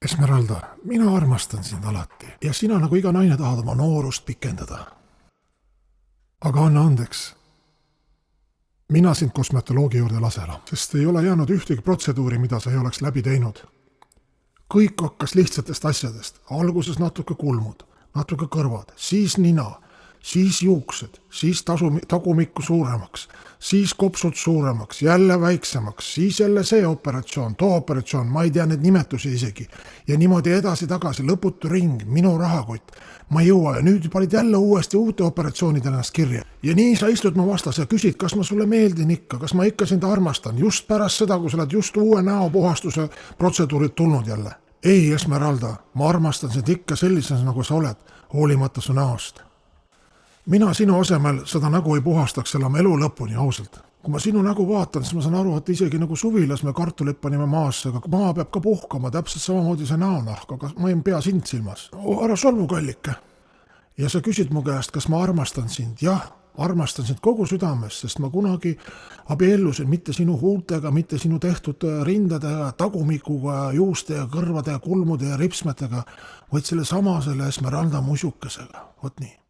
Esmeralda, mina armastan sind alati ja sina nagu iga naine tahad oma noorust pikendada. Aga anna andeks. Mina sind kosmetoloogi juurde lasela, sest ei ole jäänud ühtegi protseduuri, mida sa ei oleks läbi teinud. Kõik hakkas lihtsatest asjadest. Alguses natuke kulmud, natuke kõrvad, siis nina, siis juuksed, siis tagumikku suuremaks, siis kopsud suuremaks, jälle väiksemaks, siis jälle see operatsioon, too operatsioon, ma ei tea need nimetusi isegi. Ja niimoodi edasi-tagasi, lõputu ring, minu rahakott. Ma ei jõua ja nüüd panid jälle uuesti uute operatsioonid ennast kirja. Ja nii sa istud mu vastas ja küsid, kas ma sulle meeldin ikka, kas ma ikka sind armastan, just pärast seda, kui sa oled just uue näopuhastuse protseduurid tulnud jälle. Ei, Esmeralda, ma armastan sind ikka sellises, nagu sa oled, hoolimata su näost. Mina sinu asemel seda nägu ei puhastaks elama elu lõpuni ausalt. Kui ma sinu nägu vaatan, siis ma saan aru, et isegi nagu suvilas me kartulit panime maasse, aga maa peab ka puhkama, täpselt samamoodi see näonahk, aga ma ei pea sind silmas. Ära solvu kallike. Ja sa küsid mu käest, kas ma armastan sind? Jah, armastan sind kogu südamest, sest ma kunagi abiellusin mitte sinu huultega, mitte sinu tehtud rindadega, tagumikuga, juuste ja kõrvade ja kulmude ja ripsmetega, vaid selle Esmeralda musukesega. Vot nii.